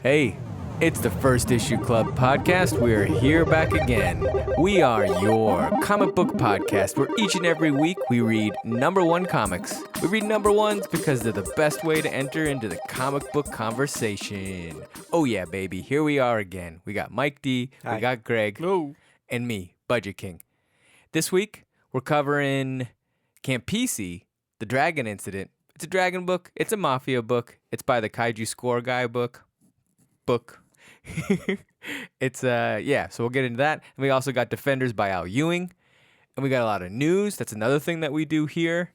Hey, it's the First Issue Club podcast. We're here back again. We are your comic book podcast where each and every week we read number one comics. We read number ones because they're the best way to enter into the comic book conversation. Oh yeah, baby, here we are again. We got Mike D, Hi. we got Greg, and me, Budget King. This week, we're covering Campisi, the Dragon Incident. It's a dragon book. It's a mafia book. It's by the Kaiju Score guy book. It's so we'll get into that. And we also got Defenders by Ewing. And we got a lot of news. That's another thing that we do here.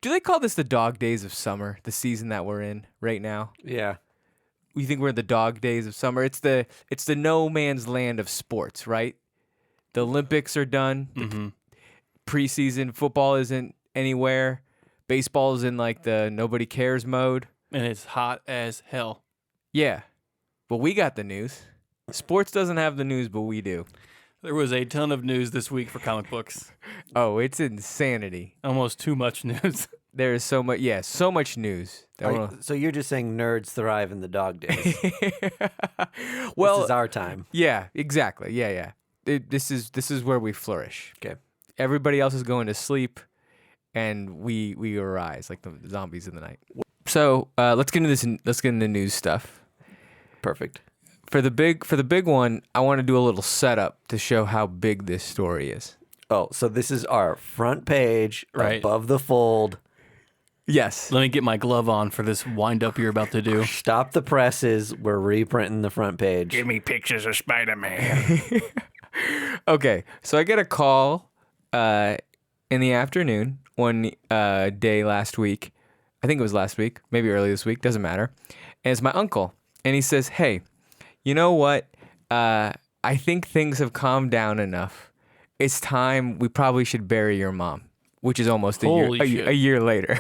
Do they call this the dog days of summer, the season that we're in right now? Yeah. We think we're in the dog days of summer. It's the no man's land of sports, right? The Olympics are done. Mm-hmm. Preseason football isn't anywhere. Baseball is in like the nobody cares mode. And it's hot as hell. Yeah. But we got the news. Sports doesn't have the news, but we do. There was a ton of news this week for comic books. Oh, it's insanity. Almost too much news. There is so much news. So you're just saying nerds thrive in the dog days. Well, this is our time. Yeah, exactly. Yeah. This is where we flourish. Okay. Everybody else is going to sleep, and we arise like the zombies in the night. So let's get into this. Let's get into news stuff. Perfect. For the big one, I want to do a little setup to show how big this story is. Oh, so this is our front page, Right. above the fold. Yes. Let me get my glove on for this wind up you're about to do. Stop the presses. We're reprinting the front page. Give me pictures of Spider-Man. Okay, so I get a call in the afternoon one day last week. I think it was last week, maybe early this week, doesn't matter. And it's my uncle. And he says, hey, you know what? I think things have calmed down enough. It's time we probably should bury your mom, which is almost a year later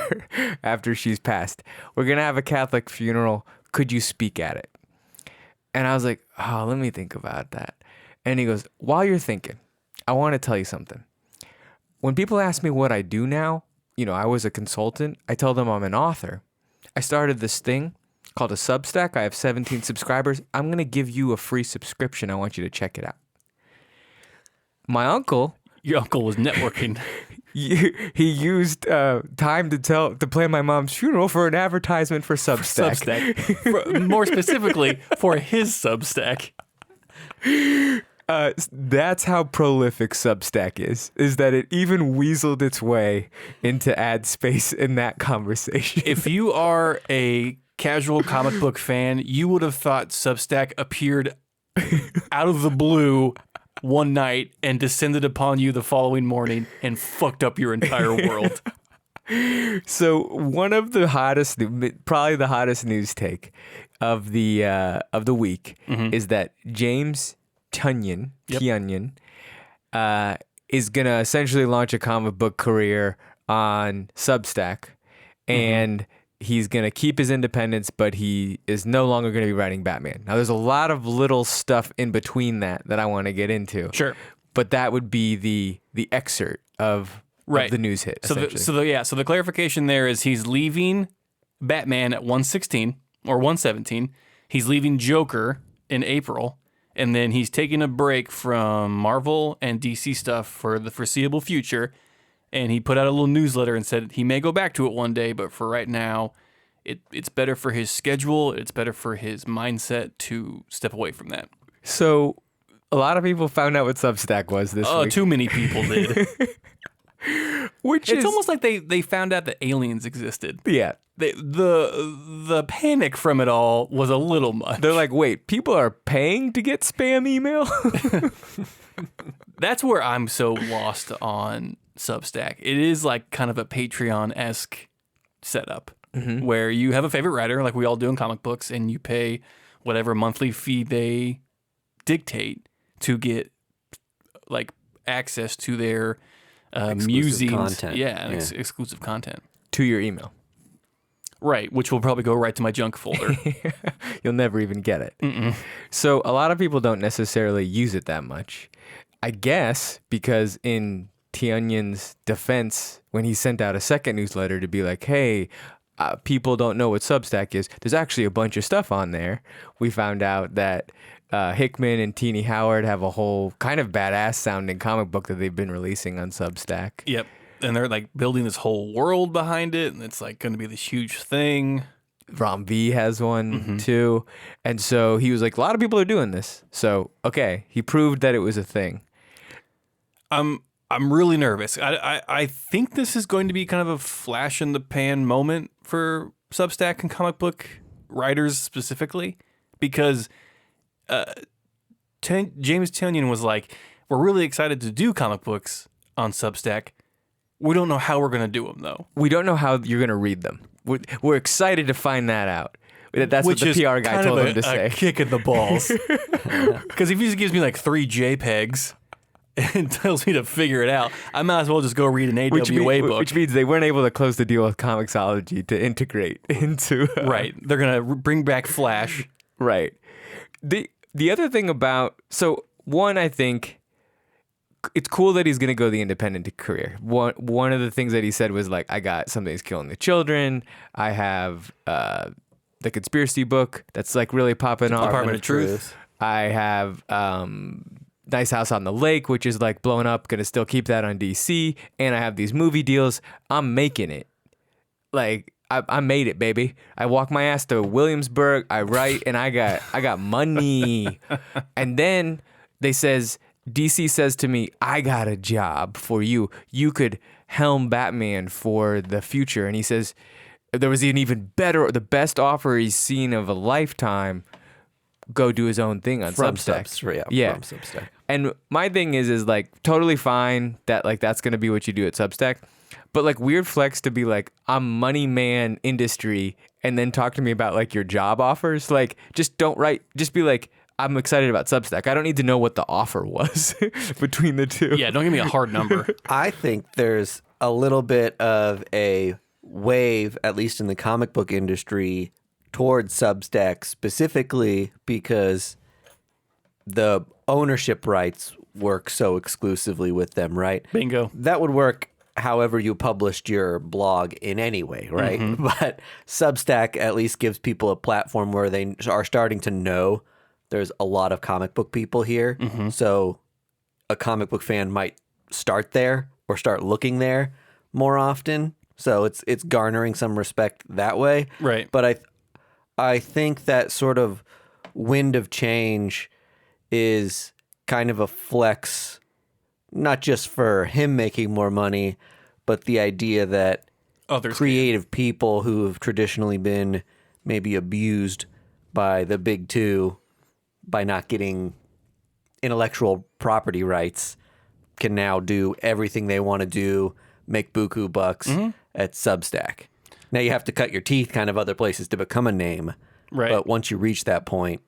after she's passed. We're going to have a Catholic funeral. Could you speak at it? And I was like, oh, let me think about that. And he goes, while you're thinking, I want to tell you something. When people ask me what I do now, I was a consultant. I tell them I'm an author. I started this thing called a Substack. I have 17 subscribers. I'm going to give you a free subscription. I want you to check it out. My uncle... Your uncle was networking. He used time to plan my mom's funeral for an advertisement for Substack. More specifically, for his Substack. That's how prolific Substack is that it even weaseled its way into ad space in that conversation. If you are a casual comic book fan, you would have thought Substack appeared out of the blue one night and descended upon you the following morning and fucked up your entire world. So one of the hottest, probably the hottest news take of the week is that James Tynion is gonna essentially launch a comic book career on Substack, and he's going to keep his independence, but he is no longer going to be writing Batman. Now, there's a lot of little stuff in between that I want to get into. Sure. But that would be the excerpt of the news hit. So the clarification there is he's leaving Batman at 116 or 117. He's leaving Joker in April, and then he's taking a break from Marvel and DC stuff for the foreseeable future. And he put out a little newsletter and said he may go back to it one day, but for right now, it's better for his schedule. It's better for his mindset to step away from that. So a lot of people found out what Substack was this week. Too many people did. It's almost like they found out that aliens existed. Yeah. The panic from it all was a little much. They're like, wait, people are paying to get spam email? That's where I'm so lost on Substack. It is like kind of a Patreon-esque setup where you have a favorite writer, like we all do in comic books, and you pay whatever monthly fee they dictate to get like access to their musings. Content. Exclusive content. To your email. Right, which will probably go right to my junk folder. You'll never even get it. Mm-mm. So a lot of people don't necessarily use it that much. I guess because in Tyonion's defense, when he sent out a second newsletter to be like, hey, people don't know what Substack is, there's actually a bunch of stuff on there. We found out that Hickman and Teeny Howard have a whole kind of badass sounding comic book that they've been releasing on Substack. Yep. And they're like building this whole world behind it, and it's like going to be this huge thing. Rom V has one too. And so he was like, a lot of people are doing this. So, okay, he proved that it was a thing. I'm really nervous. I think this is going to be kind of a flash in the pan moment for Substack and comic book writers specifically, because James Tynion was like, we're really excited to do comic books on Substack. We don't know how we're going to do them, though. We don't know how you're going to read them. We're excited to find that out. That's what the PR guy told him to say. A kick in the balls. Because if he just gives me like 3 JPEGs and tells me to figure it out, I might as well just go read an AWA book. Which means they weren't able to close the deal with Comixology to integrate into... Right. They're going to bring back Flash. Right. The other thing about... So, one, I think... It's cool that he's going to go the independent career. One of the things that he said was like, I got Something's Killing the Children. I have the conspiracy book that's like really popping off. Department of Truth. I have Nice House on the Lake, which is like blowing up. Going to still keep that on DC. And I have these movie deals. I'm making it. Like, I made it, baby. I walk my ass to Williamsburg. I write, and I got money. And then DC says to me, I got a job for you. You could helm Batman for the future. And he says there was an even better, the best offer he's seen of a lifetime. Go do his own thing on Substack. From Substack. And my thing is like totally fine that like that's going to be what you do at Substack. But like weird flex to be like, I'm money man industry and then talk to me about like your job offers. Like just don't write, just be like, I'm excited about Substack. I don't need to know what the offer was between the two. Yeah, don't give me a hard number. I think there's a little bit of a wave, at least in the comic book industry, towards Substack specifically because the ownership rights work so exclusively with them, right? Bingo. That would work however you published your blog in any way, right? But Substack at least gives people a platform where they are starting to know there's a lot of comic book people here. So a comic book fan might start there or start looking there more often. So it's garnering some respect that way. Right. But I think that sort of wind of change is kind of a flex, not just for him making more money, but the idea that Others creative people who have traditionally been maybe abused by the big two by not getting intellectual property rights can now do everything they want to do, make buku bucks at Substack. Now you have to cut your teeth kind of other places to become a name. Right. But once you reach that point,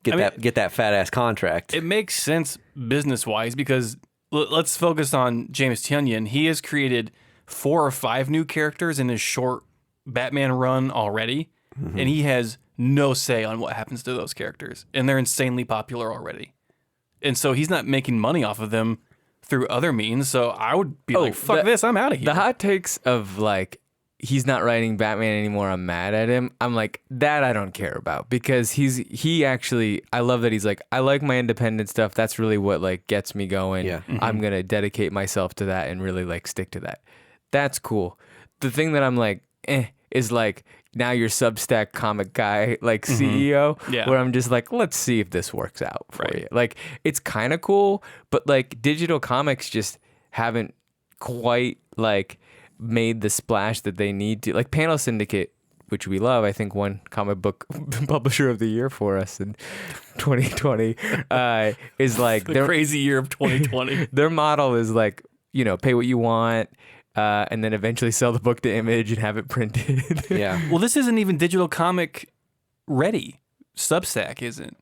get that fat ass contract. It makes sense business-wise because let's focus on James Tynion. He has created 4 or 5 new characters in his short Batman run already, and he has no say on what happens to those characters, and they're insanely popular already. And so he's not making money off of them through other means, so I would be like, fuck this, I'm out of here. The hot takes of like, he's not writing Batman anymore, I'm mad at him. I'm like, that I don't care about because he actually, I love that he's like, I like my independent stuff. That's really what like gets me going. Yeah. I'm going to dedicate myself to that and really like stick to that. That's cool. The thing that I'm like, is like, now you're Substack comic guy, like CEO, Yeah. where I'm just like, let's see if this works out for you. Like, it's kind of cool, but like digital comics just haven't quite like made the splash that they need to. Like Panel Syndicate, which we love, I think won comic book publisher of the year for us in 2020, is like the crazy year of 2020. Their model is like, you know, pay what you want. And then eventually sell the book to Image and have it printed. Yeah. Well, this isn't even digital comic ready. Substack isn't.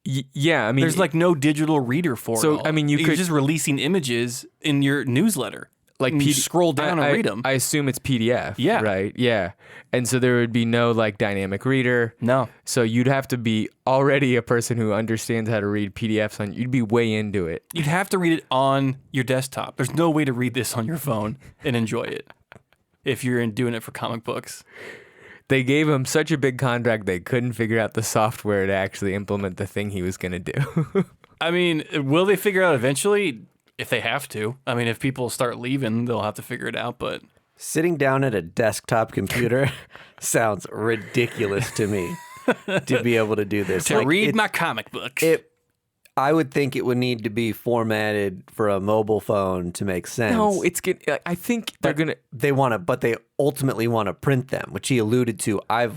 Yeah, I mean, there's like no digital reader for it. So I mean, you're just releasing images in your newsletter. Like you scroll down and read them. I assume it's PDF. Yeah. Right. Yeah. And so there would be no like dynamic reader. No. So you'd have to be already a person who understands how to read PDFs you'd be way into it. You'd have to read it on your desktop. There's no way to read this on your phone and enjoy it. if you're doing it for comic books. They gave him such a big contract they couldn't figure out the software to actually implement the thing he was going to do. I mean, will they figure out eventually if they have to? I mean, if people start leaving, they'll have to figure it out, but Sitting down at a desktop computer sounds ridiculous to me to be able to do this. to read my comic books. I would think it would need to be formatted for a mobile phone to make sense. No, it's good. I think they're going to. But they ultimately want to print them, which he alluded to. I've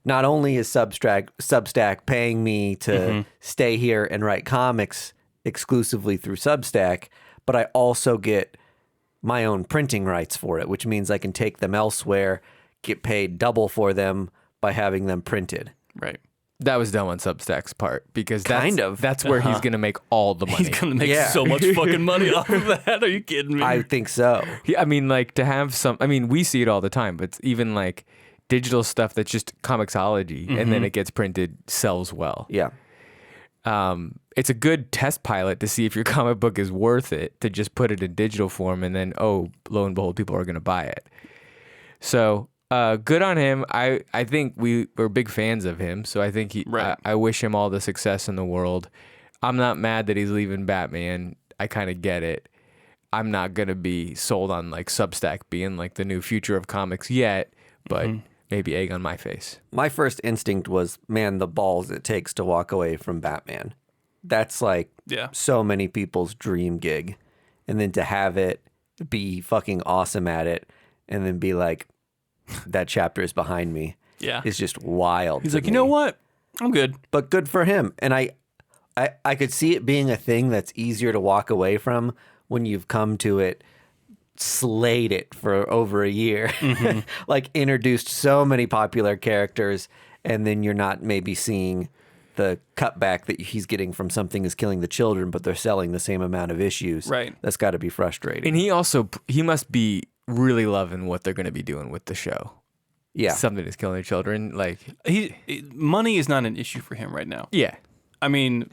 not only is Substack paying me to stay here and write comics exclusively through Substack, but I also get my own printing rights for it, which means I can take them elsewhere, get paid double for them by having them printed. Right. That was dumb on Substack's part because that's where he's going to make all the money. He's going to make so much fucking money off of that. Are you kidding me? I think so. I mean, to have some, we see it all the time, but it's even digital stuff that's just comicsology and then it gets printed sells well. Yeah. It's a good test pilot to see if your comic book is worth it to just put it in digital form and then, lo and behold, people are going to buy it. So good on him. I think we're big fans of him. So I think I wish him all the success in the world. I'm not mad that he's leaving Batman. I kind of get it. I'm not going to be sold on Substack being the new future of comics yet, but maybe egg on my face. My first instinct was, man, the balls it takes to walk away from Batman. That's so many people's dream gig. And then to have it be fucking awesome at it and then be like, that chapter is behind me. Yeah. Is just wild. He's like, you know what? I'm good. But good for him. And I could see it being a thing that's easier to walk away from when you've come to it, slayed it for over a year, introduced so many popular characters, and then you're not maybe seeing the cutback that he's getting from Something is Killing the Children, but they're selling the same amount of issues. Right. That's got to be frustrating. And he must be really loving what they're going to be doing with the show. Yeah. Something is Killing the Children. Money is not an issue for him right now. Yeah. I mean,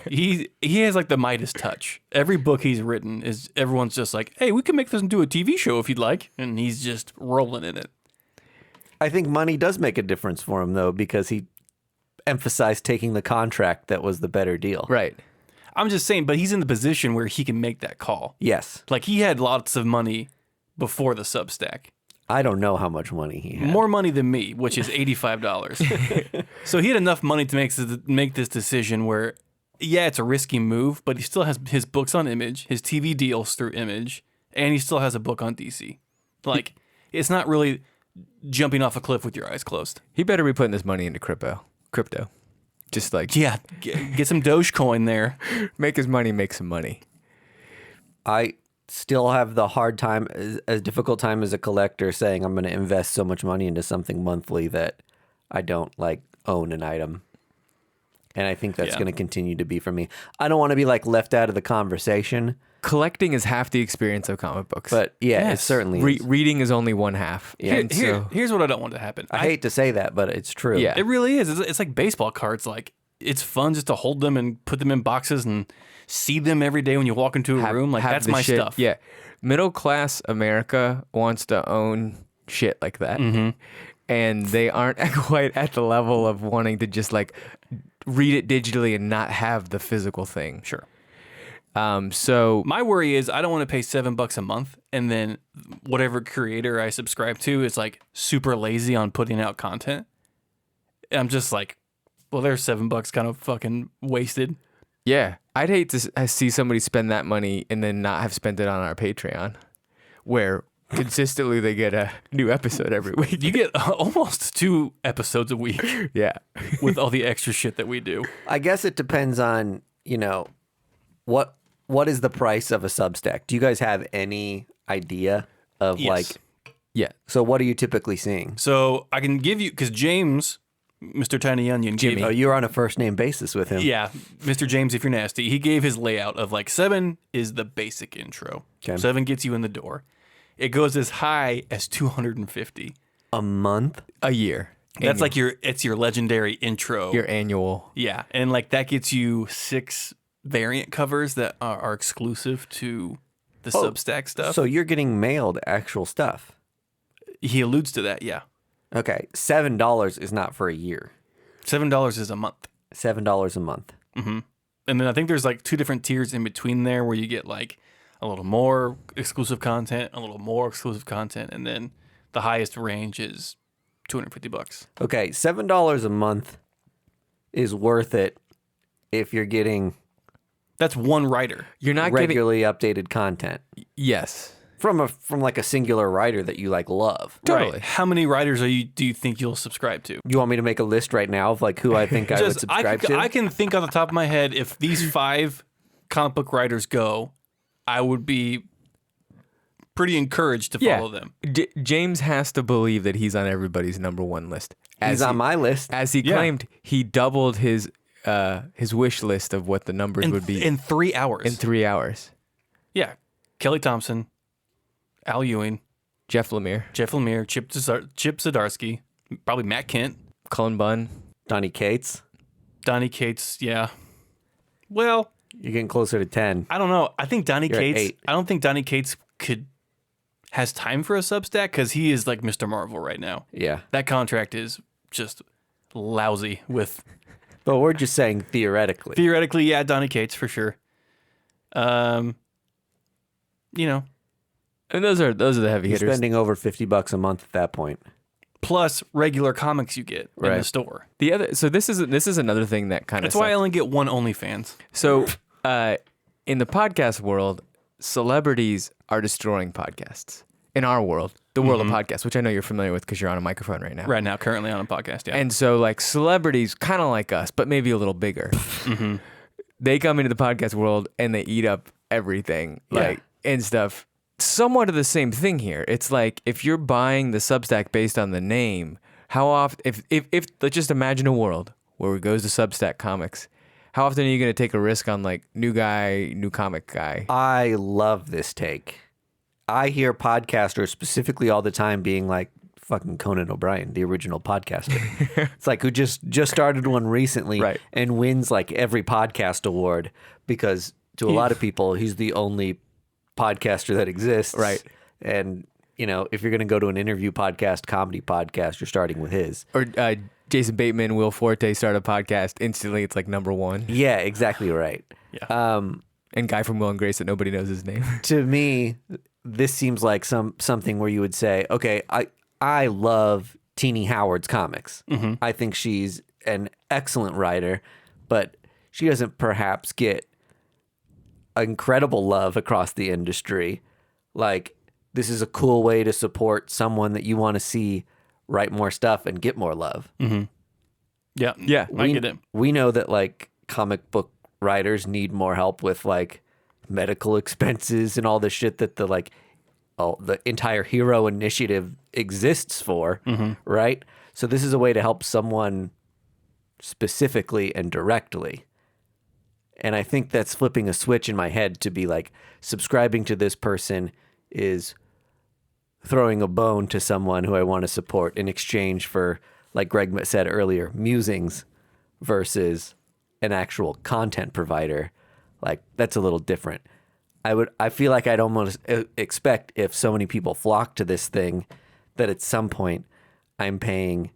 he has the Midas touch. Every book he's written everyone's just like, hey, we can make this into a TV show if you'd like. And he's just rolling in it. I think money does make a difference for him, though, because he emphasized taking the contract that was the better deal. Right. I'm just saying, but he's in the position where he can make that call. Yes. He had lots of money before the Substack. I don't know how much money he had. More money than me, which is $85. So he had enough money to make this decision where, yeah, it's a risky move, but he still has his books on Image, his TV deals through Image, and he still has a book on DC. It's not really jumping off a cliff with your eyes closed. He better be putting this money into crypto. Just yeah, get some Dogecoin there. Make his money, make some money. I still have the hard time, as difficult time as a collector, saying I'm going to invest so much money into something monthly that I don't own an item. And I think that's going to continue to be for me. I don't want to be left out of the conversation. Collecting is half the experience of comic books. But it certainly is. Reading is only one half. Yeah. Here's what I don't want to happen. I hate to say that, but it's true. Yeah. It really is. It's like baseball cards. It's fun just to hold them and put them in boxes and see them every day when you walk into a room. That's my stuff. Yeah. Middle class America wants to own shit like that. And they aren't quite at the level of wanting to just read it digitally and not have the physical thing. Sure. So my worry is I don't want to pay $7 a month and then whatever creator I subscribe to is super lazy on putting out content. And I'm just well, there's $7 kind of fucking wasted. yeah, I'd hate to see somebody spend that money and then not have spent it on our Patreon, where consistently they get a new episode every week. You get almost 2 episodes a week. Yeah. With all the extra shit that we do. I guess it depends on, what is the price of a Substack? Do you guys have any idea of Yes. Yeah. so what are you typically seeing? So I can give you, because James, Mr. Tiny Onion, Jimmy. Oh, you're on a first name basis with him. Yeah, Mr. James, if you're nasty, he gave his layout of 7 is the basic intro. Okay. 7 gets you in the door. It goes as high as 250. A month? A year. That's it's your legendary intro. Your annual. Yeah, and that gets you 6 variant covers that are exclusive to the Substack stuff. So you're getting mailed actual stuff. He alludes to that, yeah. Okay, $7 is not for a year. $7 is a month. $7 a month. Mm-hmm. And then I think there's like 2 different tiers in between there where you get like a little more exclusive content, a little more exclusive content, and then the highest range is $250. Okay, $7 a month is worth it if you're getting That's one writer. You're not regularly updated content yes. from like a singular writer that you like love. Totally. Right. How many writers do you think you'll subscribe to? You want me to make a list right now of like who I think I would subscribe to? I can think off the top of my head, if these 5 comic book writers go, I would be pretty encouraged to follow them. James has to believe that he's on everybody's number 1 list. He's on my list. As he claimed, he doubled his wish list of what the numbers would be in 3 hours. in 3 hours. Yeah. Kelly Thompson, Al Ewing, Jeff Lemire, Chip Zdarsky, probably Matt Kent, Cullen Bunn. Donnie Cates. Donnie Cates, yeah. Well, You're getting closer to 10. I don't know. I think Donnie You're at Cates. 8. I don't think Donnie Cates has time for a Substack because he is like Mr. Marvel right now. Yeah. That contract is just lousy. But we're just saying theoretically. Theoretically, yeah, Donnie Cates for sure. You know, And those are the heavy You're hitters. spending over $50 a month at that point. plus regular comics you get in the Right. store. The other, so this is another thing that kind of. That's why I only get one OnlyFans. So, in the podcast world, celebrities are destroying podcasts. In our world, the world of podcasts, which I know you're familiar with because you're on a microphone right now. Right now, currently on a podcast, yeah. And so, like, celebrities, kind of like us, but maybe a little bigger. They come into the podcast world and they eat up everything, and stuff. Somewhat of the same thing here. It's like if you're buying the Substack based on the name, how often? If let's just imagine a world where it goes to Substack Comics. How often are you going to take a risk on like new guy, new comic guy? I love this take. I hear podcasters specifically all the time being like, fucking Conan O'Brien, the original podcaster. It's like who just started one recently Right. and wins like every podcast award because to a lot of people, he's the only podcaster that exists. Right. And, you know, if you're going to go to an interview podcast, comedy podcast, you're starting with his. Or Jason Bateman, Will Forte start a podcast. Instantly, it's like number 1. Yeah, exactly right. Yeah. And guy from Will and Grace that nobody knows his name. To me, this seems like something where you would say, okay, I love Teenie Howard's comics. I think she's an excellent writer, but she doesn't perhaps get incredible love across the industry. Like, this is a cool way to support someone that you want to see write more stuff and get more love. Yeah. Yeah, I get it. We know that like comic book writers need more help with like medical expenses and all the shit that the entire Hero Initiative exists for, right? So this is a way to help someone specifically and directly. And I think that's flipping a switch in my head to be like, subscribing to this person is throwing a bone to someone who I want to support in exchange for, like Greg said earlier, musings versus an actual content provider. Like, that's a little different. I feel like I'd almost expect if so many people flock to this thing that at some point I'm paying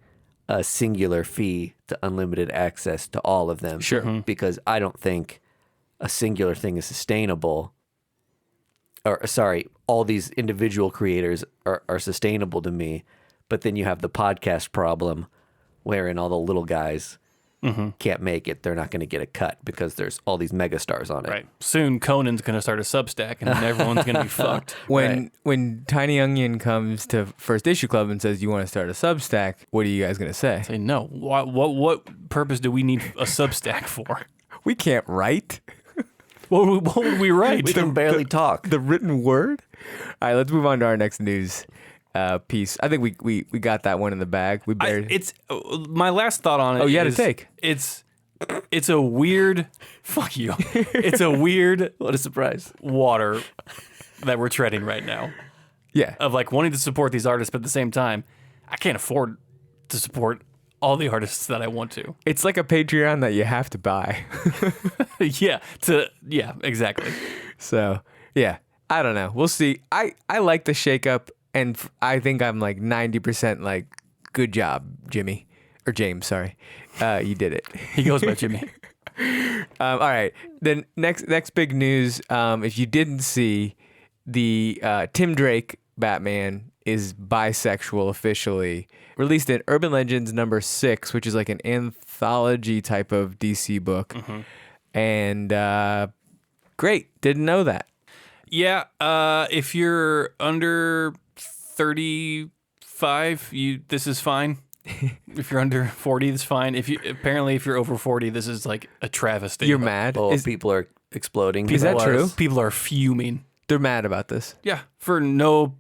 a singular fee to unlimited access to all of them. Sure. Because I don't think a singular thing is sustainable. Or sorry, all these individual creators are sustainable to me. But then you have the podcast problem wherein all the little guys can't make it. They're not going to get a cut because there's all these megastars on it. Right. Soon Conan's going to start a Substack and then everyone's going to be fucked. When Tiny Onion comes to First Issue Club and says, you want to start a Substack, what are you guys going to say? Say, no. What purpose do we need a Substack for? We can't write. What would we write? We can barely talk. The written word? All right, let's move on to our next news piece. I think we got that one in the bag. We buried It's my last thought on it. Oh, you had a is take. It's a weird. Fuck you. It's a weird What a surprise. water that we're treading right now. Yeah. Of like wanting to support these artists, but at the same time, I can't afford to support all the artists that I want to. It's like a Patreon that you have to buy. Yeah. Exactly. So, yeah. I don't know. We'll see. I like the shakeup, and I think I'm like 90% like, good job, Jimmy. Or James, sorry. You did it. He goes by Jimmy. All right. Then next big news, if you didn't see, the Tim Drake Batman is bisexual officially. Released in Urban Legends number 6, which is like an anthology type of DC book. And great. Didn't know that. Yeah, if you're under 35, this is fine. If you're under 40, that's fine. If you're over 40, this is like a travesty. You're mad? Oh, people are exploding. Is that true? People are fuming. They're mad about this. Yeah, for no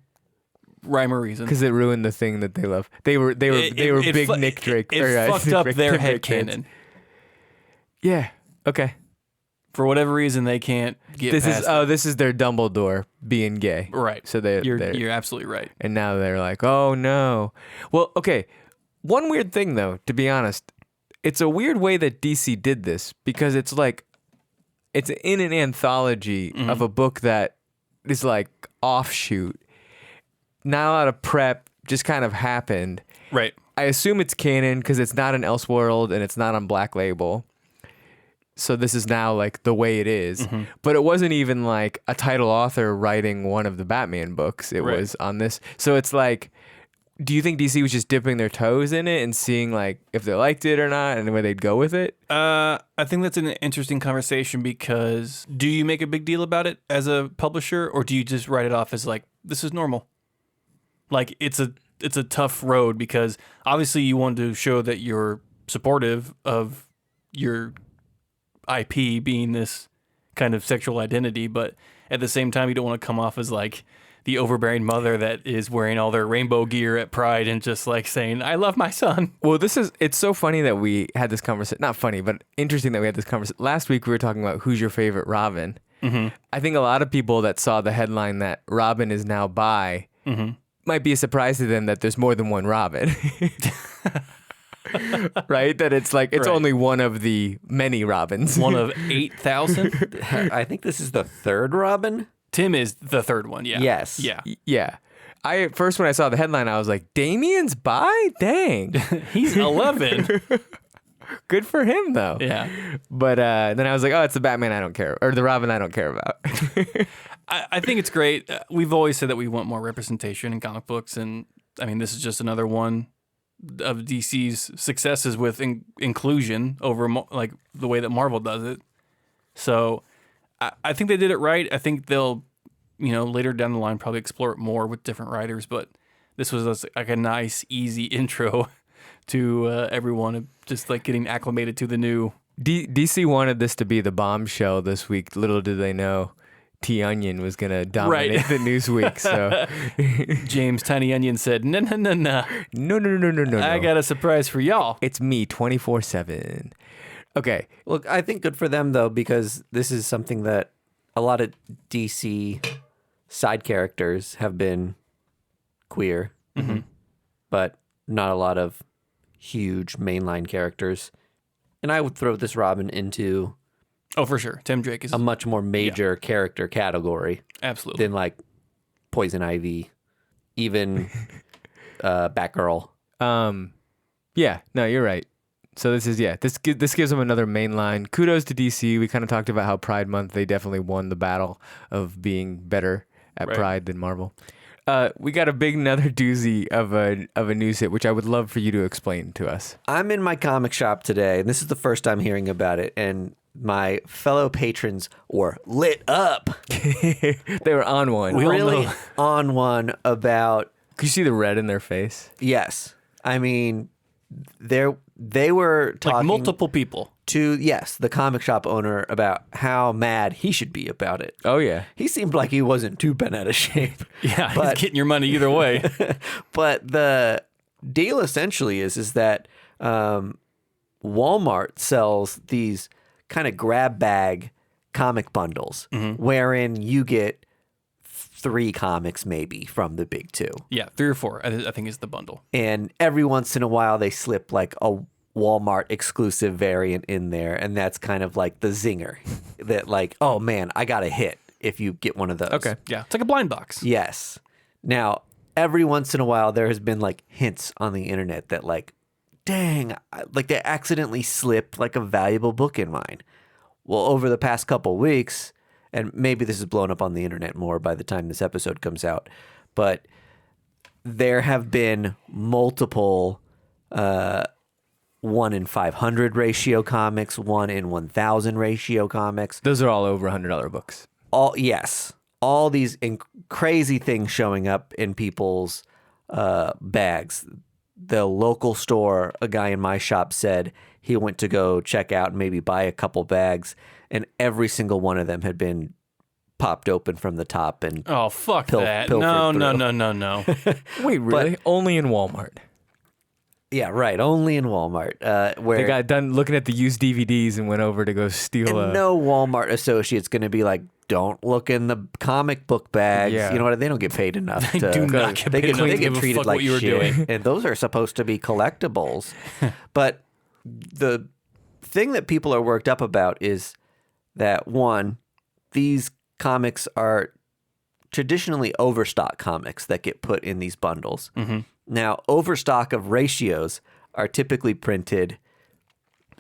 rhyme or reason. Because it ruined the thing that they love. They were big Nick Drake. It fucked up their Tim head Drake fans. canon. Yeah. Okay. For whatever reason, they can't get past it. This is their Dumbledore being gay. Right. So you're absolutely right. And now they're like, oh no. Well, okay. One weird thing though, to be honest, it's a weird way that DC did this because it's like, it's in an anthology of a book that is like offshoot. Not a lot of prep, just kind of happened. Right. I assume it's canon because it's not an Elseworld and it's not on Black Label. So this is now like the way it is. But it wasn't even like a title author writing one of the Batman books. It was on this. So it's like, do you think DC was just dipping their toes in it and seeing like if they liked it or not and where they'd go with it? I think that's an interesting conversation because do you make a big deal about it as a publisher or do you just write it off as like, this is normal? Like it's a tough road because obviously you want to show that you're supportive of your IP being this kind of sexual identity, but at the same time you don't want to come off as like the overbearing mother that is wearing all their rainbow gear at Pride and just like saying, I love my son. Well, it's so funny that we had this conversation. Not funny, but interesting that we had this conversation. Last week we were talking about who's your favorite Robin. I think a lot of people that saw the headline that Robin is now bi might be a surprise to them that there's more than one Robin. Right? That it's like, it's only one of the many Robins. One of 8,000? I think this is the third Robin. Tim is the third one, yeah. Yes. Yeah. Yeah. First when I saw the headline, I was like, Damien's bi? Dang. He's 11. Good for him, though. Yeah. But then I was like, oh, it's the Batman I don't care, or the Robin I don't care about. I think it's great. We've always said that we want more representation in comic books, and I mean, this is just another one of DC's successes with inclusion over like the way that Marvel does it. So I think they did it right. I think they'll, later down the line probably explore it more with different writers, but this was like a nice, easy intro to everyone just like getting acclimated to the new. DC wanted this to be the bombshell this week. Little did they know T Onion was going to dominate the news week. So James Tiny Onion said, no. No. I got a surprise for y'all. It's me 24/7. Okay. Look, I think good for them, though, because this is something that a lot of DC side characters have been queer, but not a lot of huge mainline characters. And I would throw this Robin into... Oh, for sure. Tim Drake is a much more major character category. Absolutely. Than like Poison Ivy, even Batgirl. Yeah, no, you're right. So this gives them another main line. Kudos to DC. We kind of talked about how Pride Month, they definitely won the battle of being better at Pride than Marvel. We got another doozy of a news hit, which I would love for you to explain to us. I'm in my comic shop today, and this is the first time hearing about it, and my fellow patrons were lit up. They were on one. Really on one about... Could you see the red in their face? Yes. I mean, they were talking... Like multiple people. To, the comic shop owner about how mad he should be about it. Oh, yeah. He seemed like he wasn't too bent out of shape. Yeah, he's getting your money either way. But the deal essentially is that Walmart sells these kind of grab bag comic bundles wherein you get 3 comics maybe from the big 2. Yeah, 3 or 4 I think is the bundle. And every once in a while they slip like a Walmart exclusive variant in there, and that's kind of like the zinger that like, oh man, I got a hit if you get one of those. Okay. Yeah, it's like a blind box. Yes. Now, every once in a while there has been like hints on the internet that like, dang, like they accidentally slipped like a valuable book in mine. Well, over the past couple weeks, and maybe this is blown up on the internet more by the time this episode comes out, but there have been multiple 1 in 500 ratio comics, 1 in 1,000 ratio comics. Those are all over $100 books. All these crazy things showing up in people's bags. The local store, a guy in my shop said he went to go check out and maybe buy a couple bags, and every single one of them had been popped open from the top and Oh, fuck that. pilfered No. Wait, really? Only in Walmart. Yeah, right. Only in Walmart. Where They got done looking at the used DVDs and went over to go steal and no Walmart associate's going to be like, don't look in the comic book bags. Yeah. You know what? They don't get paid enough. They do not get paid enough to give a fuck what you were doing. And those are supposed to be collectibles. But the thing that people are worked up about is that, one, these comics are traditionally overstock comics that get put in these bundles. Mm-hmm. Now, overstock of ratios are typically printed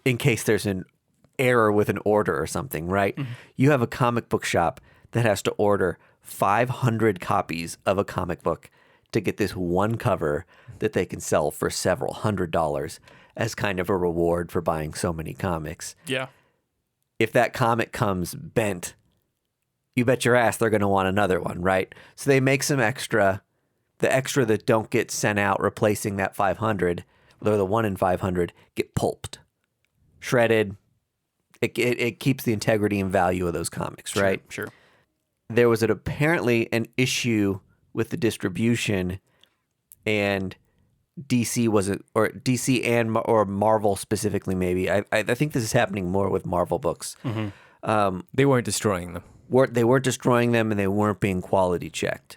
in case there's an error with an order or something, right? Mm-hmm. You have a comic book shop that has to order 500 copies of a comic book to get this one cover that they can sell for several $100s as kind of a reward for buying so many comics. Yeah. If that comic comes bent, you bet your ass they're going to want another one, right? So they make some extra. The extra that don't get sent out replacing that 500, or the 1 in 500, get pulped, shredded. It keeps the integrity and value of those comics, right? Sure. There was apparently an issue with the distribution, and DC wasn't, or DC or Marvel specifically, maybe. I think this is happening more with Marvel books. Mm-hmm. They weren't destroying them. They weren't destroying them, and they weren't being quality checked.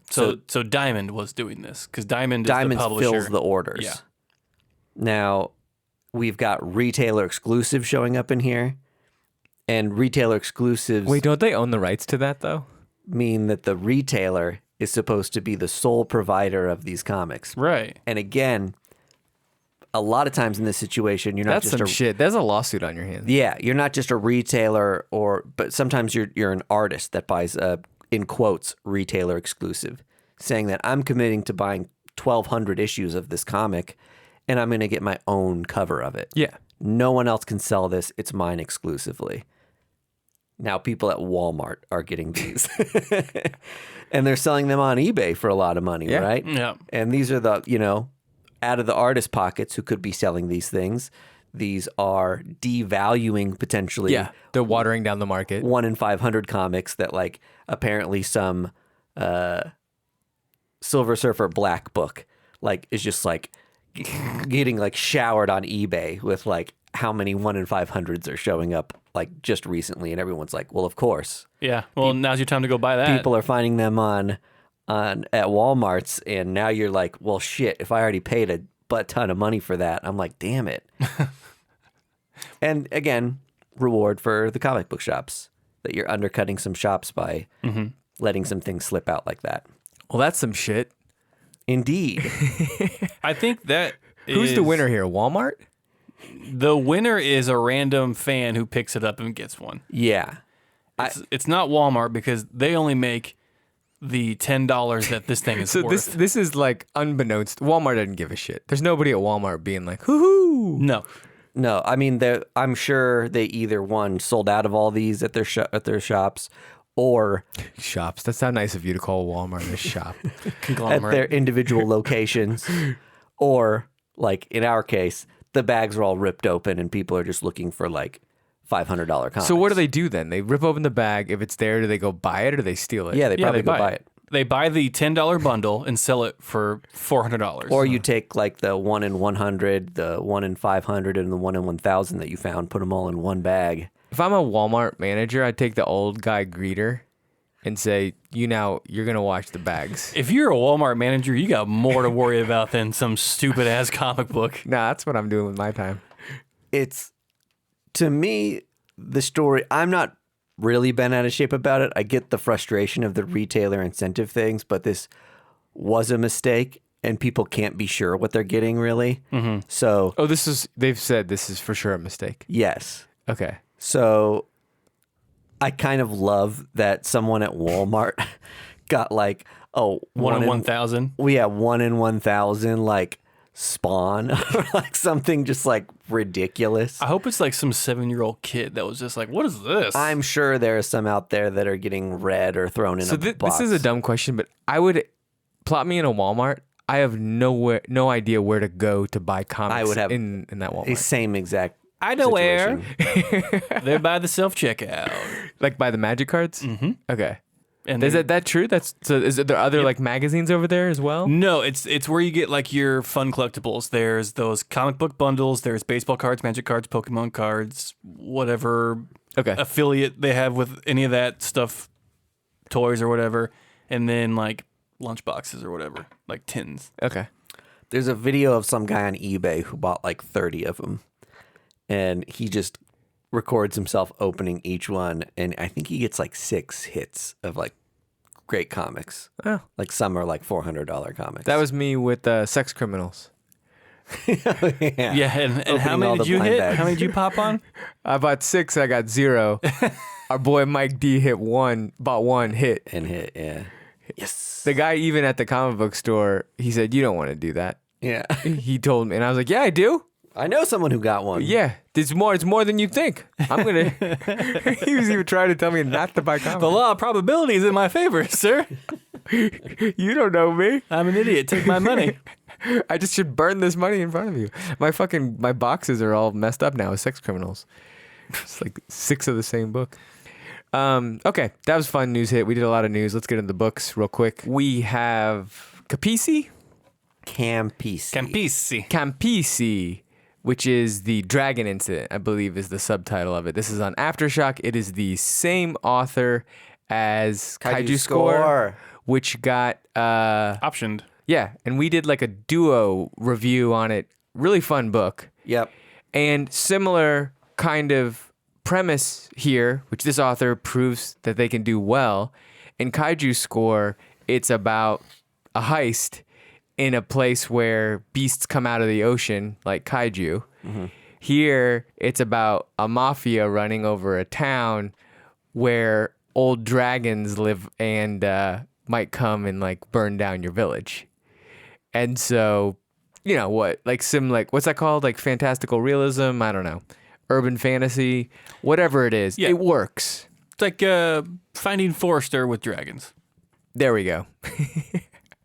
So Diamond was doing this because Diamond is the publisher. fills the orders. Yeah. Now, we've got retailer exclusive showing up in here, and retailer exclusives Wait, don't they own the rights to that, though? mean that the retailer is supposed to be the sole provider of these comics. Right. And again, a lot of times in this situation, you're not That's just some shit. There's a lawsuit on your hands. Yeah, you're not just a retailer, but sometimes you're an artist that buys a, in quotes, retailer exclusive, saying that I'm committing to buying 1,200 issues of this comic, and I'm going to get my own cover of it. Yeah. No one else can sell this. It's mine exclusively. Now people at Walmart are getting these. And they're selling them on eBay for a lot of money, right? Yeah. And these are the, out of the artist pockets who could be selling these things. These are devaluing potentially. Yeah. They're watering down the market. 1 in 500 comics that like apparently some Silver Surfer Black book like is just like getting like showered on eBay with like how many 1 in 500s are showing up like just recently, and everyone's like, well, of course. Yeah. Well, now's your time to go buy that. People are finding them on at Walmart's, and now you're like, well, shit, if I already paid a butt ton of money for that, I'm like, damn it. And again, reward for the comic book shops that you're undercutting some shops by letting some things slip out like that. Well, that's some shit. Indeed. I think that Who's the winner here? Walmart? The winner is a random fan who picks it up and gets one. Yeah. It's not Walmart because they only make the $10 that this thing is So worth. this is like unbeknownst. Walmart doesn't give a shit. There's nobody at Walmart being like, hoo-hoo. No. I mean, I'm sure they either sold out of all these at their shops, or Shops. That's how nice of you to call Walmart a shop. at Conglomerate. their individual locations, or like in our case, the bags are all ripped open and people are just looking for like $500 comics. So what do they do then? They rip open the bag. If it's there, do they go buy it or do they steal it? Yeah, they probably go buy it. They buy the $10 bundle and sell it for $400. Or you take like the 1 in 100, the 1 in 500, and the 1 in 1,000 that you found, put them all in one bag. If I'm a Walmart manager, I'd take the old guy greeter and say, you're going to watch the bags. If you're a Walmart manager, you got more to worry about than some stupid ass comic book. Nah, that's what I'm doing with my time. It's, to me, the story, I'm not really bent out of shape about it. I get the frustration of the retailer incentive things, but this was a mistake, and people can't be sure what they're getting really. So Oh, they've said this is for sure a mistake. yes. Okay. So I kind of love that someone at Walmart got like, One in 1,000. We have 1 in 1,000 like Spawn or like something just like ridiculous. I hope it's like some 7-year-old kid that was just like, what is this? I'm sure there are some out there that are getting read or thrown in a box. This is a dumb question, but I would plot me in a Walmart. I have no idea where to go to buy comics I would have in that the Walmart. same exact I know where. situation. They're by the self-checkout. Like by the magic cards? Mm-hmm. Okay. And Is they're- that true? Is there other like magazines over there as well? No, it's where you get like your fun collectibles. There's those comic book bundles. There's baseball cards, magic cards, Pokemon cards, whatever Okay. affiliate they have with any of that stuff, toys or whatever, and then like lunch boxes or whatever, like tins. Okay. There's a video of some guy on eBay who bought like 30 of them, and he just records himself opening each one, and I think he gets like 6 hits of like great comics. Oh. Like some are like $400 comics. That was me with Sex Criminals. yeah. Yeah, and how Opening all many the did you blind hit? bags. How many did you pop on? I bought 6, I got 0. Our boy Mike D bought 1 hit. And hit, yeah. Yes. The guy even at the comic book store, he said, "You don't want to do that." Yeah. He told me, and I was like, "Yeah, I do. I know someone who got one. Yeah, it's more than you think. I'm gonna." He was even trying to tell me not to buy The comics. law of probability is in my favor, sir. You don't know me. I'm an idiot. Take my money. I just should burn this money in front of you. My boxes are all messed up now with Sex Criminals. It's like 6 of the same book. Okay, that was fun news hit. We did a lot of news. Let's get into the books real quick. We have Campisi, Campisi. which is the dragon incident, I believe is the subtitle of it. This is on Aftershock. It is the same author as Kaiju Score, which got Optioned. yeah, and we did like a duo review on it. Really fun book. Yep. And similar kind of premise here, which this author proves that they can do well. In Kaiju Score, it's about a heist in a place where beasts come out of the ocean, like kaiju. Mm-hmm. Here, it's about a mafia running over a town where old dragons live and might come and like burn down your village. And so, you know what, like what's that called? Like fantastical realism? I don't know. Urban fantasy, whatever it is, Yeah. it works. It's like Finding Forrester with dragons. There we go.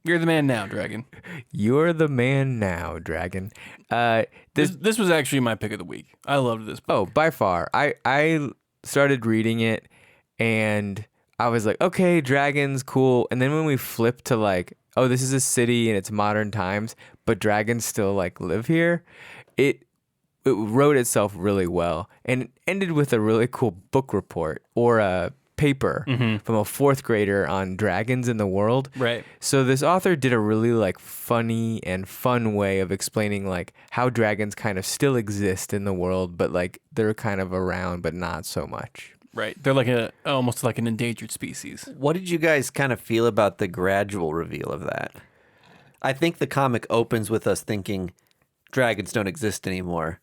You're the man now, dragon. You're the man now, dragon. This was actually my pick of the week. I loved this book. Oh, by far. I started reading it and I was like, okay, dragons, cool. And then when we flipped to like, oh, this is a city and it's modern times, but dragons still like live here, it wrote itself really well, and it ended with a really cool book report or a paper from a 4th grader on dragons in the world. Right. So this author did a really like funny and fun way of explaining like how dragons kind of still exist in the world, but like they're kind of around, but not so much. Right. They're like almost like an endangered species. What did you guys kind of feel about the gradual reveal of that? I think the comic opens with us thinking dragons don't exist anymore.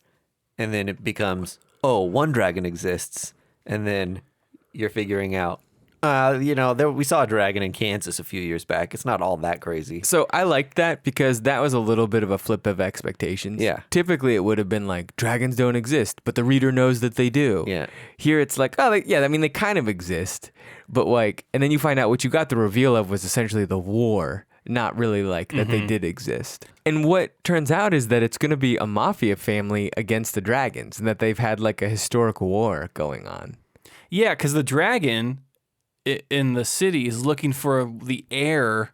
And then it becomes, oh, one dragon exists. And then you're figuring out, we saw a dragon in Kansas a few years back. It's not all that crazy. So I liked that because that was a little bit of a flip of expectations. Yeah. Typically it would have been like dragons don't exist, but the reader knows that they do. Yeah. Here it's like, they kind of exist, but like, and then you find out what you got the reveal of was essentially the war, not really like that they did exist. And what turns out is that it's going to be a mafia family against the dragons and that they've had like a historic war going on. Yeah, because the dragon in the city is looking for the heir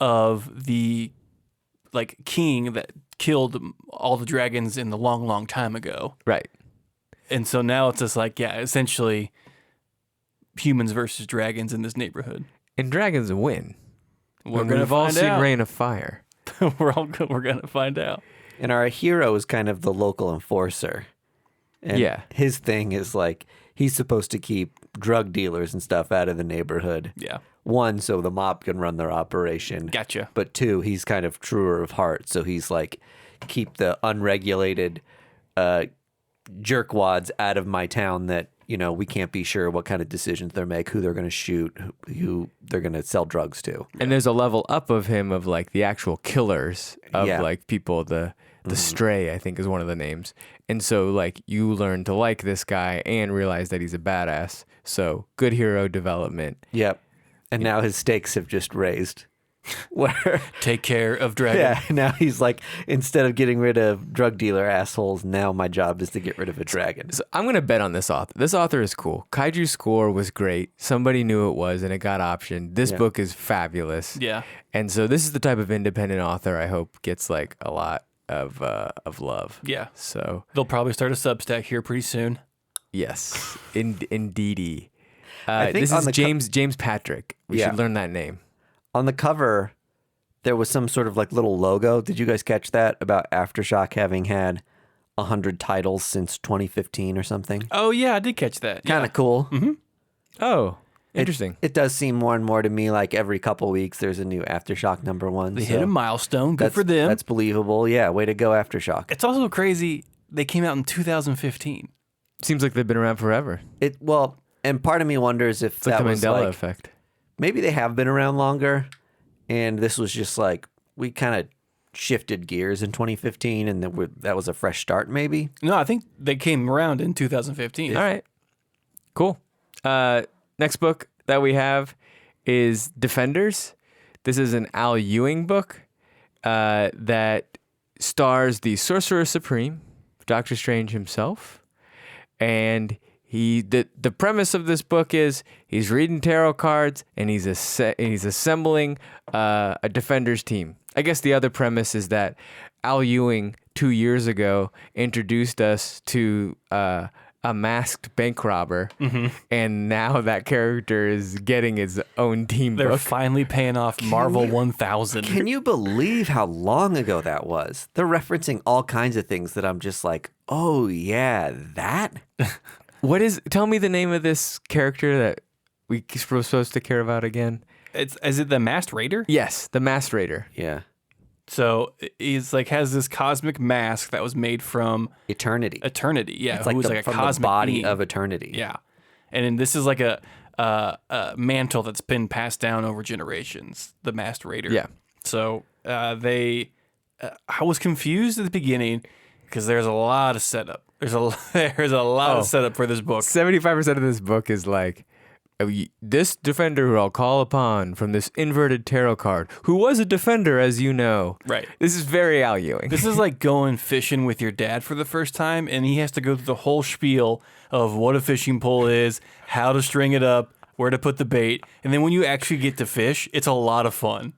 of the like king that killed all the dragons in the long, long time ago. Right. And so now it's just like, yeah, essentially humans versus dragons in this neighborhood. And dragons win. We're And gonna we've all find seen out. Rain of Fire. we're gonna find out. And our hero is kind of the local enforcer. And Yeah. his thing is like, he's supposed to keep drug dealers and stuff out of the neighborhood. Yeah. one, so the mob can run their operation. Gotcha. But two, he's kind of truer of heart, so he's like, keep the unregulated jerkwads out of my town that, we can't be sure what kind of decisions they make, who they're going to shoot, who they're going to sell drugs to. And there's a level up of him of like the actual killers of like people, the Stray, I think is one of the names. And so like you learn to like this guy and realize that he's a badass. So good hero development. Yep. And now his stakes have just raised. Where Take care of Dragon. Yeah, now he's like, instead of getting rid of drug dealer assholes, now my job is to get rid of a dragon. So I'm going to bet on this author. This author is cool. Kaiju Score was great. Somebody knew it was, and it got optioned. This book is fabulous. Yeah. And so this is the type of independent author I hope gets like a lot of love. Yeah. So They'll probably start a Substack here pretty soon. yes, indeedy. I think This on is the James Patrick. We should learn that name. On the cover, there was some sort of like little logo. Did you guys catch that about Aftershock having had 100 titles since 2015 or something? Oh, yeah, I did catch that. Kind of cool. Mm-hmm. Oh, interesting. It does seem more and more to me like every couple weeks there's a new Aftershock #1. They hit a milestone. Good for them. That's believable. Yeah, way to go, Aftershock. It's also crazy. They came out in 2015. Seems like they've been around forever. And part of me wonders if It's like that the was Mandela like, effect. maybe they have been around longer, and this was just like we kind of shifted gears in 2015, and that was a fresh start, maybe. No, I think they came around in 2015. All right. Cool. Next book that we have is Defenders. This is an Al Ewing book that stars the Sorcerer Supreme, Doctor Strange himself, and the premise of this book is he's reading tarot cards and he's assembling a Defenders team. I guess the other premise is that Al Ewing 2 years ago introduced us to a masked bank robber, and now that character is getting his own team They're book. finally paying off Marvel 1000. Can you believe how long ago that was? They're referencing all kinds of things that I'm just like, oh yeah, that? Tell me the name of this character that we're supposed to care about again? Is it the Masked Raider? Yes, the Masked Raider. Yeah. So he's like has this cosmic mask that was made from Eternity. Yeah, It's like, who's from a cosmic the body being. of eternity. Yeah, and then this is like a mantle that's been passed down over generations. The Masked Raider. Yeah. So I was confused at the beginning because there's a lot of setup. There's a lot of setup for this book. 75% of this book is like, this defender who I'll call upon from this inverted tarot card, who was a defender, as you know. Right. This is very Al Ewing. This is like going fishing with your dad for the first time, and he has to go through the whole spiel of what a fishing pole is, how to string it up, where to put the bait, and then when you actually get to fish, it's a lot of fun.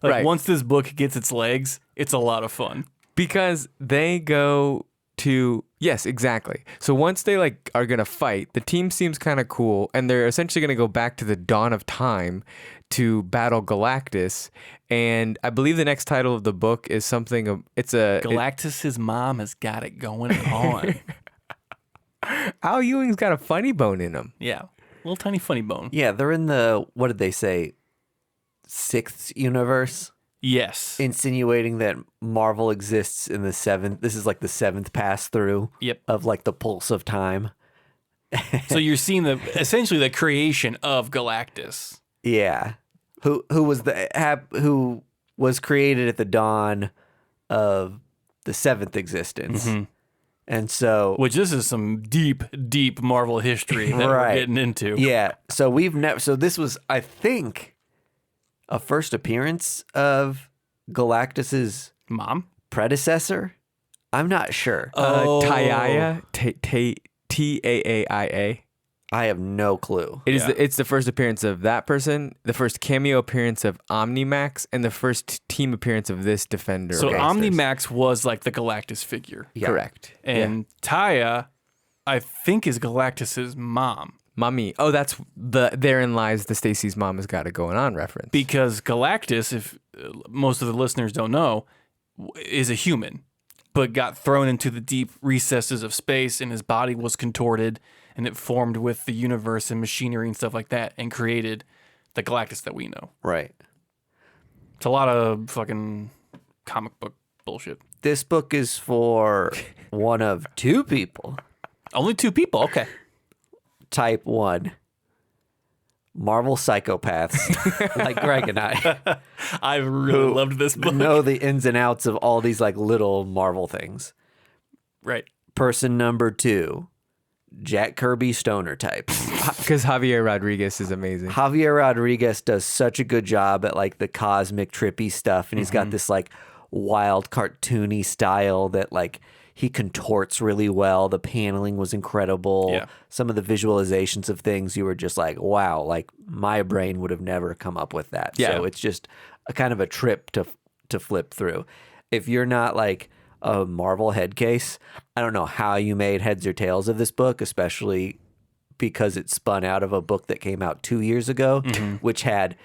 Like Right. once this book gets its legs, it's a lot of fun. Because they go to, yes, exactly. So once they like are gonna fight, the team seems kind of cool, and they're essentially gonna go back to the dawn of time to battle Galactus. And I believe the next title of the book is something. Galactus's mom has got it going on. Al Ewing's got a funny bone in him. Yeah, little tiny funny bone. Yeah, they're in the, what did they say, 6th universe? Yes. Insinuating that Marvel exists in the 7th. This is like the 7th pass through Yep. of like the pulse of time. So you're seeing essentially the creation of Galactus. Yeah. Who was created at the dawn of the 7th existence. And so Which this is some deep, deep Marvel history that we're getting into. Yeah. So this was, I think, a first appearance of Galactus's Mom? predecessor. I'm not sure. Taaya, Taaia. I have no clue. It's the first appearance of that person, the first cameo appearance of Omnimax, and the first team appearance of this Defender. So Okay. Omnimax was like the Galactus figure. Yeah. Correct. And Taia, I think, is Galactus's mom. Mommy. Oh, that's therein lies the Stacy's mom has got it going on reference. Because Galactus, if most of the listeners don't know, is a human, but got thrown into the deep recesses of space, and his body was contorted, and it formed with the universe and machinery and stuff like that, and created the Galactus that we know. Right. It's a lot of fucking comic book bullshit. This book is for one of two people. Only 2 people. Okay. Type 1. Marvel psychopaths like Greg and I I really loved this book. know the ins and outs of all these like little Marvel things. Right. Person number 2. Jack Kirby stoner types. Because Javier Rodriguez is amazing. Javier Rodriguez does such a good job at like the cosmic trippy stuff, and he's got this like wild cartoony style that like he contorts really well. The paneling was incredible. Yeah. Some of the visualizations of things you were just like, wow, like my brain would have never come up with that. Yeah. So it's just a kind of a trip to flip through. If you're not like a Marvel head case, I don't know how you made heads or tails of this book, especially because it spun out of a book that came out 2 years ago, which had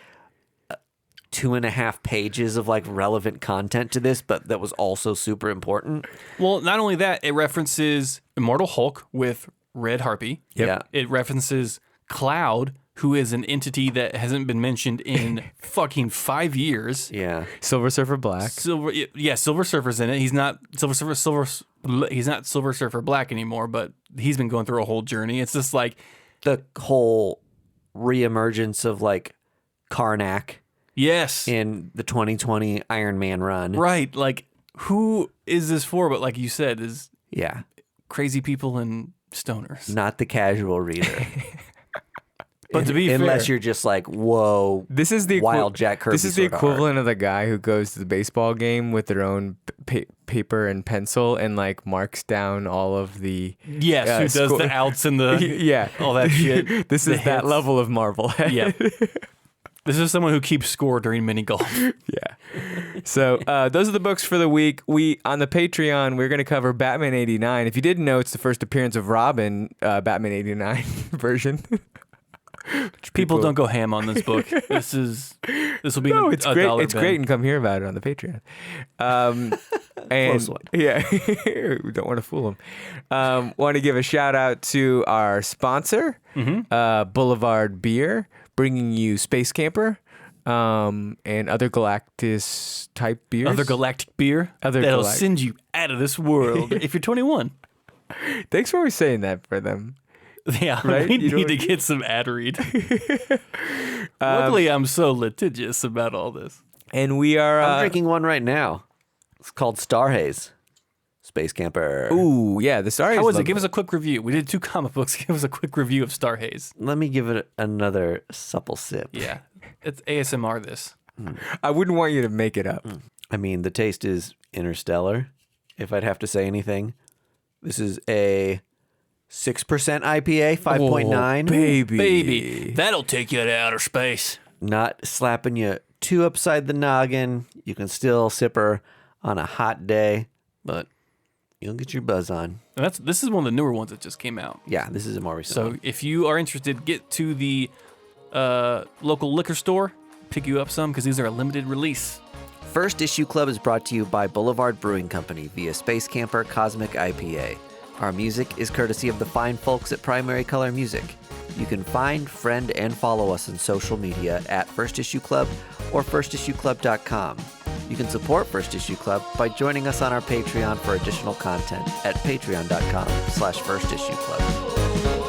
2.5 pages of like relevant content to this, but that was also super important. Well, not only that, it references Immortal Hulk with Red Harpy. Yep. Yeah. It references Cloud, who is an entity that hasn't been mentioned in fucking 5 years. Yeah. Silver Surfer Black. Silver Surfer's in it. He's not he's not Silver Surfer Black anymore, but he's been going through a whole journey. It's just like The whole reemergence of like Karnak yes, in the 2020 Iron Man run. right. Like who is this for? But like you said, is Yeah. crazy people and stoners. Not the casual reader. But to be Unless fair, you're just like, whoa, This is the wild Jack Kirby. This is the sort of equivalent of the guy who goes to the baseball game with their own paper and pencil and like marks down all of the yes, who does score- the outs and the yeah, all that shit. This The is that hits. level of Marvel. Yeah. This is someone who keeps score during mini golf. Yeah. So those are the books for the week. We on the Patreon we're going to cover Batman '89. If you didn't know, it's the first appearance of Robin, Batman '89 version. People don't go ham on this book. This will be No, a it's great. dollar It's bin. great, and come hear about it on the Patreon. And Close one. yeah, we don't want to fool them. Want to give a shout out to our sponsor, Boulevard Beer, bringing you Space Camper and other Galactus type beers. Other galactic beer Other that'll galact- send you out of this world if you're 21. Thanks for always saying that for them. Yeah, Right? we You need don't- to get some ad read. Luckily, I'm so litigious about all this. And we are. I'm drinking one right now. It's called Star Haze. Space Camper. Ooh, yeah, the Star. How was it? Give us a quick review. We did 2 comic books. Give us a quick review of Star Haze. Let me give it another supple sip. Yeah, it's ASMR. This. I wouldn't want you to make it up. I mean, the taste is interstellar, if I'd have to say anything. This is a 6% IPA, 5.9. Baby, that'll take you to outer space. Not slapping you too upside the noggin. You can still sip her on a hot day, but you'll get your buzz on. And this is one of the newer ones that just came out. Yeah, this is a more recent So one. if you are interested, get to the local liquor store, pick you up some because these are a limited release. First Issue Club is brought to you by Boulevard Brewing Company via Space Camper Cosmic IPA. Our music is courtesy of the fine folks at Primary Color Music. You can find, friend, and follow us on social media at First Issue Club or firstissueclub.com. You can support First Issue Club by joining us on our Patreon for additional content at patreon.com/firstissueclub.